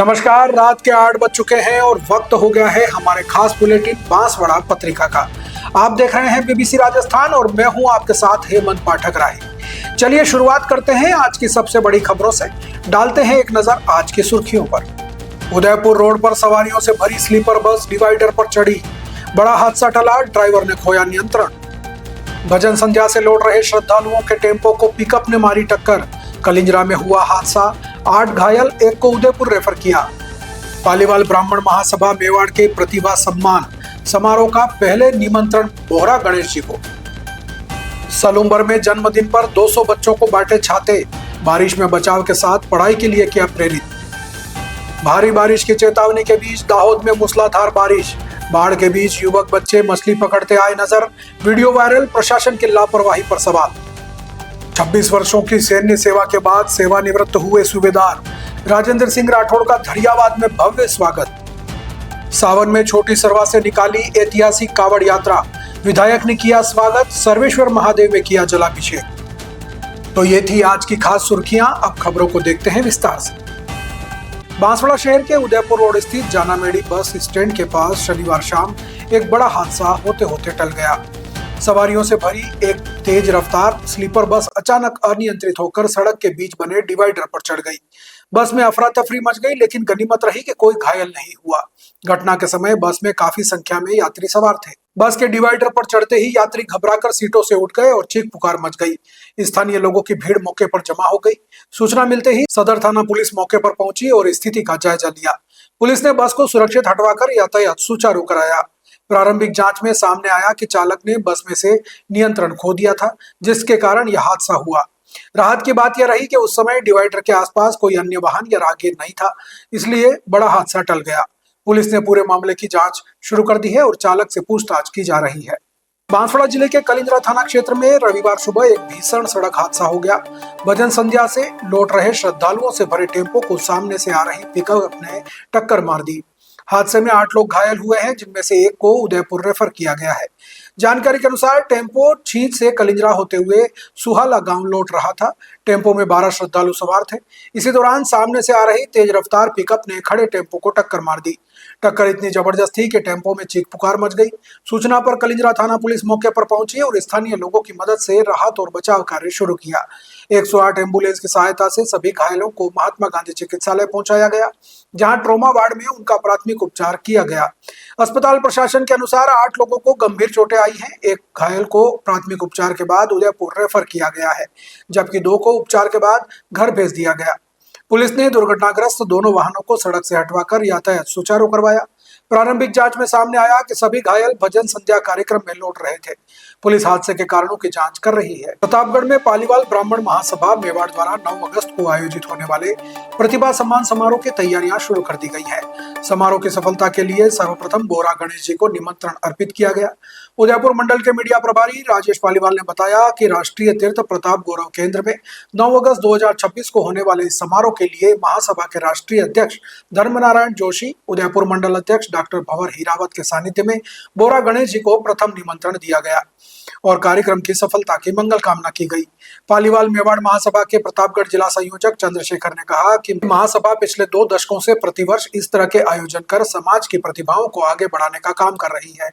नमस्कार। रात के 8 बज चुके हैं और वक्त हो गया है हमारे खास बुलेटिन बांसवाड़ा पत्रिका का। आप देख रहे हैं बीबीसी राजस्थान और मैं हूं आपके साथ हेमंत पाठक राही। चलिए शुरुआत करते हैं आज की सबसे बड़ी खबरों से। डालते हैं एक नजर आज की सुर्खियों पर। उदयपुर रोड पर सवारियों से भरी स्लीपर बस डिवाइडर पर चढ़ी, बड़ा हादसा टला, ड्राइवर ने खोया नियंत्रण। भजन संध्या से लौट रहे श्रद्धालुओं के टेम्पो को पिकअप ने मारी टक्कर, कलिंजरा में हुआ हादसा, 8 घायल, एक को उदयपुर रेफर किया। पालीवाल ब्राह्मण महासभा मेवाड़ के प्रतिभा सम्मान समारोह का पहले निमंत्रण बोहरा गणेश जी को। सलूम्बर में जन्मदिन पर 200 बच्चों को बांटे छाते, बारिश में बचाव के साथ पढ़ाई के लिए किया प्रेरित। भारी बारिश की चेतावनी के बीच दाहोद में मूसलाधार बारिश, बाढ़ के बीच युवक बच्चे मछली पकड़ते आए नजर, वीडियो वायरल, प्रशासन की लापरवाही पर सवाल। 26 वर्षों की सैन्य सेवा के बाद सेवानिवृत्त हुए सूबेदार राजेंद्र सिंह राठौड़ का धड़ियावाद में भव्य स्वागत। सावन में छोटी सरवा से निकाली ऐतिहासिक कावड़ यात्रा, विधायक ने किया स्वागत, सर्वेश्वर महादेव में किया जलाभिषेक। तो ये थी आज की खास सुर्खियां। अब खबरों को देखते हैं विस्तार से। बांसवाड़ा शहर के उदयपुर रोड स्थित जानामेड़ी बस स्टैंड के पास शनिवार शाम एक बड़ा हादसा होते होते टल गया। सवारियों से भरी एक तेज रफ्तार स्लीपर बस अचानक अनियंत्रित होकर सड़क के बीच बने डिवाइडर पर चढ़ गई। बस में अफरा तफरी मच गई, लेकिन गनीमत रही कि कोई घायल नहीं हुआ। घटना के समय बस में काफी संख्या में यात्री सवार थे। बस के डिवाइडर पर चढ़ते ही यात्री घबराकर सीटों से उठ गए और चीख पुकार मच गई। स्थानीय लोगों की भीड़ मौके पर जमा हो गई। सूचना मिलते ही सदर थाना पुलिस मौके पर पहुंची और स्थिति का जायजा लिया। पुलिस ने बस को सुरक्षित हटवाकर यातायात सुचारू कराया। प्रारंभिक जांच में सामने आया कि चालक ने बस में से नियंत्रण खो दिया था, जिसके कारण यह हादसा हुआ। राहत की बात यह रही कि उस समय डिवाइडर के आसपास कोई अन्य वाहन या राहगीर नहीं था, इसलिए बड़ा हादसा टल गया। पुलिस ने पूरे मामले की जांच शुरू कर दी है और चालक से पूछताछ की जा रही है। बांसवाड़ा जिले के कलिंजरा थाना क्षेत्र में रविवार सुबह एक भीषण सड़क हादसा हो गया। भजन संध्या से लौट रहे श्रद्धालुओं से भरे टेम्पो को सामने से आ रही पिकअप ने टक्कर मार दी। हादसे में 8 लोग घायल हुए हैं, जिनमें से एक को उदयपुर रेफर किया गया है। जानकारी के अनुसार टेम्पो छींच से कलिंजरा होते हुए सुहाला गांव लौट रहा था। टेम्पो में 12 श्रद्धालु सवार थे। इसी दौरान सामने से आ रही तेज रफ्तार पिकअप ने खड़े टेम्पो को टक्कर मार दी। टक्कर इतनी जबरदस्त थी कि टेम्पो में चीख पुकार मच गई। सूचना पर कलिंजरा थाना पुलिस मौके पर पहुंची और स्थानीय लोगों की मदद से राहत और बचाव कार्य शुरू किया। 108 एम्बुलेंस की सहायता से सभी घायलों को महात्मा गांधी चिकित्सालय पहुंचाया गया, जहां ट्रॉमा वार्ड में उनका प्राथमिक उपचार किया गया। अस्पताल प्रशासन के अनुसार 8 लोगों को गंभीर चोटें आई हैं। एक घायल को प्राथमिक उपचार के बाद उदयपुर रेफर किया गया है, जबकि 2 को उपचार के बाद घर भेज दिया गया। पुलिस ने दुर्घटनाग्रस्त दोनों वाहनों को सड़क से हटवाकर यातायात सुचारू करवाया। प्रारंभिक जांच में सामने आया कि सभी घायल भजन संध्या कार्यक्रम में लौट रहे थे। पुलिस हादसे के कारणों की जांच कर रही है। प्रतापगढ़ में पालीवाल ब्राह्मण महासभा मेवाड़ द्वारा 9 अगस्त को आयोजित होने वाले प्रतिभा सम्मान समारोह की तैयारियां शुरू कर दी गई है। समारोह की सफलता के लिए सर्वप्रथम बोहरा गणेश जी को निमंत्रण अर्पित किया गया। उदयपुर मंडल के मीडिया प्रभारी राजेश पालीवाल ने बताया कि राष्ट्रीय तीर्थ प्रताप गौरव केंद्र में 9 अगस्त 2026 को होने वाले इस समारोह के लिए महासभा के राष्ट्रीय अध्यक्ष धर्मनारायण जोशी, उदयपुर मंडल अध्यक्ष डॉक्टर भंवर हीरावत के सानिध्य में बोहरा गणेश जी को प्रथम निमंत्रण दिया गया और कार्यक्रम की सफलता की मंगल कामना की गई। पालीवाल मेवाड़ महासभा के प्रतापगढ़ जिला संयोजक चंद्रशेखर ने कहा कि महासभा पिछले 2 दशकों से प्रतिवर्ष इस तरह के आयोजन कर समाज की प्रतिभाओं को आगे बढ़ाने का काम कर रही है।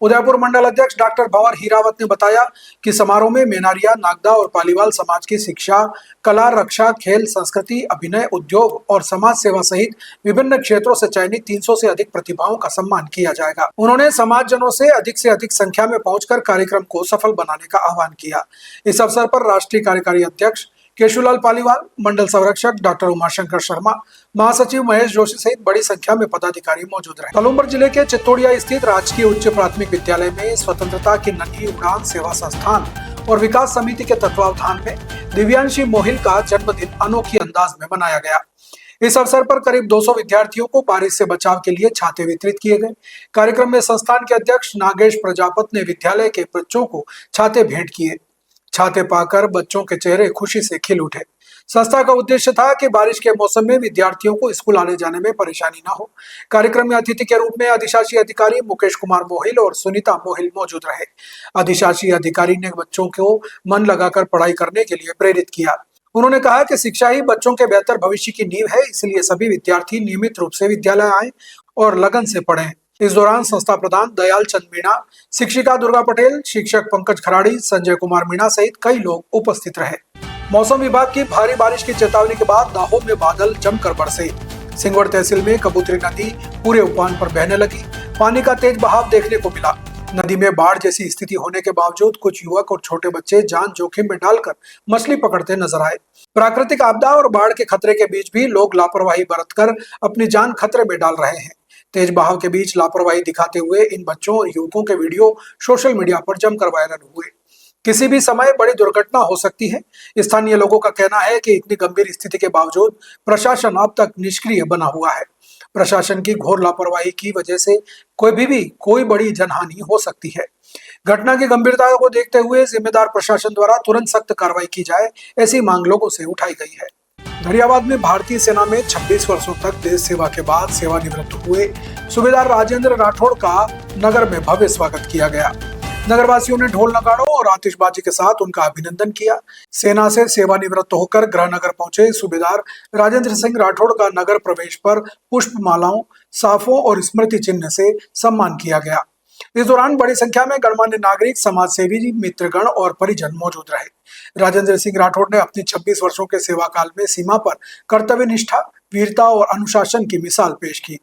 उदयपुर मंडल अध्यक्ष डॉक्टर भंवर हीरावत ने बताया कि समारोह में मेनारिया, नागदा और पालीवाल समाज की शिक्षा, कला, रक्षा, खेल, संस्कृति, अभिनय, उद्योग और समाज सेवा सहित विभिन्न क्षेत्रों से चयनित 300 से अधिक प्रतिभाओं का सम्मान किया जाएगा। उन्होंने समाजजनों से अधिक संख्या में पहुंचकर कार्यक्रम को सफल बनाने का आह्वान किया। इस अवसर पर राष्ट्रीय कार्यकारी अध्यक्ष केशुलाल पालीवाल, मंडल संरक्षक डॉक्टर उमाशंकर शर्मा, महासचिव महेश जोशी सहित बड़ी संख्या में पदाधिकारी मौजूद रहे। सलूम्बर जिले के चित्तौड़िया स्थित राजकीय उच्च प्राथमिक विद्यालय में स्वतंत्रता की नन्ही उड़ान सेवा संस्थान और विकास समिति के तत्वावधान में दिव्यांशी मोहिल का जन्मदिन अनोखी अंदाज में मनाया गया। इस अवसर पर करीब 200 विद्यार्थियों को बारिश से बचाव के लिए छाते वितरित किए गए। कार्यक्रम में संस्थान के अध्यक्ष नागेश प्रजापत ने विद्यालय के बच्चों को छाते भेंट किए। छाते पाकर बच्चों के चेहरे खुशी से खिल उठे। संस्था का उद्देश्य था कि बारिश के मौसम में विद्यार्थियों को स्कूल आने जाने में परेशानी न हो। कार्यक्रम में अतिथि के रूप में अधिशासी अधिकारी मुकेश कुमार मोहिल और सुनीता मोहिल मौजूद रहे। अधिशासी अधिकारी ने बच्चों को मन लगाकर पढ़ाई करने के लिए प्रेरित किया। उन्होंने कहा कि शिक्षा ही बच्चों के बेहतर भविष्य की नींव है, इसलिए सभी विद्यार्थी नियमित रूप से विद्यालय आएं और लगन से पढ़ें। इस दौरान संस्था प्रधान दयाल चंद मीणा, शिक्षिका दुर्गा पटेल, शिक्षक पंकज खराड़ी, संजय कुमार मीणा सहित कई लोग उपस्थित रहे। मौसम विभाग की भारी बारिश की चेतावनी के बाद दाहोद में बादल जमकर बरसे। सिंगवड़ तहसील में कबूतरी नदी पूरे उफान पर बहने लगी। पानी का तेज बहाव देखने को मिला। नदी में बाढ़ जैसी स्थिति होने के बावजूद कुछ युवक और छोटे बच्चे जान जोखिम में डालकर मछली पकड़ते नजर आए। प्राकृतिक आपदा और बाढ़ के खतरे के बीच भी लोग लापरवाही बरतकर अपनी जान खतरे में डाल रहे हैं। तेज बहाव के बीच लापरवाही दिखाते हुए इन बच्चों और युवकों के वीडियो सोशल मीडिया पर जमकर वायरल हुए। किसी भी समय बड़ी दुर्घटना हो सकती है। स्थानीय लोगों का कहना है कि इतनी गंभीर स्थिति के बावजूद प्रशासन अब तक निष्क्रिय बना हुआ है। प्रशासन की घोर लापरवाही की वजह से कोई बड़ी जनहानि हो सकती है। घटना की गंभीरता को देखते हुए जिम्मेदार प्रशासन द्वारा तुरंत सख्त कार्रवाई की जाए, ऐसी मांग लोगों से उठाई गई है। धरियावाद में भारतीय सेना में 26 वर्षों तक देश सेवा के बाद सेवानिवृत्त हुए सूबेदार राजेंद्र राठौड़ का नगर में भव्य स्वागत किया गया। नगरवासियों ने ढोल नगाड़ों और आतिशबाजी के साथ उनका अभिनंदन किया। सेना से सेवानिवृत्त होकर गृहनगर पहुंचे सूबेदार राजेंद्र सिंह राठौड़ का नगर प्रवेश पर पुष्प मालाओं, साफों और स्मृति चिन्ह से सम्मान किया गया। इस दौरान बड़ी संख्या में गणमान्य नागरिक, समाज सेवी, मित्रगण और परिजन मौजूद रहे। राजेंद्र सिंह राठौड़ ने अपनी 26 वर्षों के सेवा काल में सीमा पर कर्तव्य निष्ठा, वीरता और अनुशासन की मिसाल पेश की।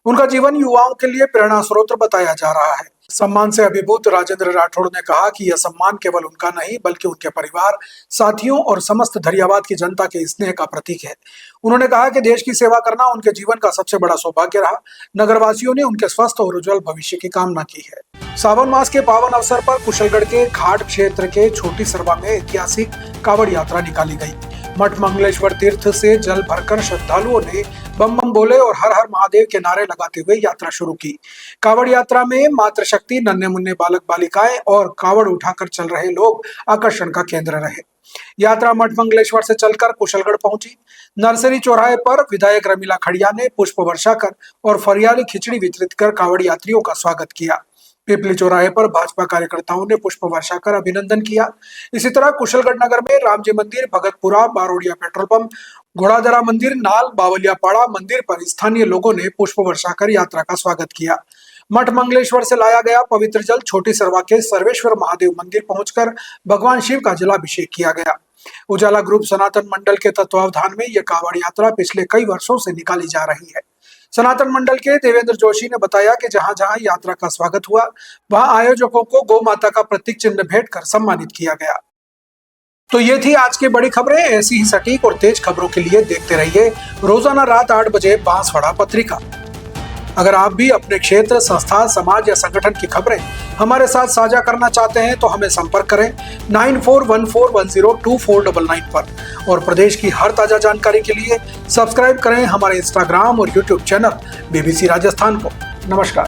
उनका जीवन युवाओं के लिए प्रेरणा स्रोत बताया जा रहा है। सम्मान से अभिभूत राजेंद्र राठौड़ ने कहा कि यह सम्मान केवल उनका नहीं बल्कि उनके परिवार, साथियों और समस्त धरियावाद की जनता के स्नेह का प्रतीक है। उन्होंने कहा कि देश की सेवा करना उनके जीवन का सबसे बड़ा सौभाग्य रहा। नगरवासियों ने उनके स्वस्थ और उज्जवल भविष्य की कामना की है। सावन मास के पावन अवसर पर कुशलगढ़ के घाट क्षेत्र के छोटी सरवा में ऐतिहासिक कावड़ यात्रा निकाली गई। मठ मंगलेश्वर तीर्थ से जल भरकर श्रद्धालुओं ने बम बम बोले और हर हर महादेव के नारे लगाते हुए यात्रा शुरू की। कावड़ यात्रा में मातृशक्ति, नन्हे मुन्ने बालक बालिकाएं और कावड़ उठाकर चल रहे लोग आकर्षण का केंद्र रहे। यात्रा मठ मंगलेश्वर से चलकर कुशलगढ़ पहुंची। नर्सरी चौराहे पर विधायक रमीला खड़िया ने पुष्प वर्षा कर और फरियाली खिचड़ी वितरित कर कावड़ यात्रियों का स्वागत किया। पिपली चौराहे पर भाजपा कार्यकर्ताओं ने पुष्प वर्षा कर अभिनंदन किया। इसी तरह कुशलगढ़ नगर में रामजी मंदिर, भगतपुरा, बारोडिया पेट्रोल पंप, घोड़ादरा मंदिर, नाल, बावलियापाड़ा मंदिर पर स्थानीय लोगों ने पुष्प वर्षा कर यात्रा का स्वागत किया। मठ मंगलेश्वर से लाया गया पवित्र जल छोटी सरवा के सर्वेश्वर महादेव मंदिर पहुंचकर भगवान शिव का जलाभिषेक किया गया। उजाला ग्रुप सनातन मंडल के तत्वावधान में यह कावड़ यात्रा पिछले कई वर्षों से निकाली जा रही है। सनातन मंडल के देवेंद्र जोशी ने बताया कि जहां जहां यात्रा का स्वागत हुआ, वहां आयोजकों को गौ माता का प्रतीक चिन्ह भेंट कर सम्मानित किया गया। तो ये थी आज की बड़ी खबरें। ऐसी ही सटीक और तेज खबरों के लिए देखते रहिए रोजाना रात 8 बजे बांसवाड़ा पत्रिका। अगर आप भी अपने क्षेत्र, संस्था, समाज या संगठन की खबरें हमारे साथ साझा करना चाहते हैं तो हमें संपर्क करें 9414102499 पर। और प्रदेश की हर ताजा जानकारी के लिए सब्सक्राइब करें हमारे इंस्टाग्राम और यूट्यूब चैनल BBC राजस्थान को। नमस्कार।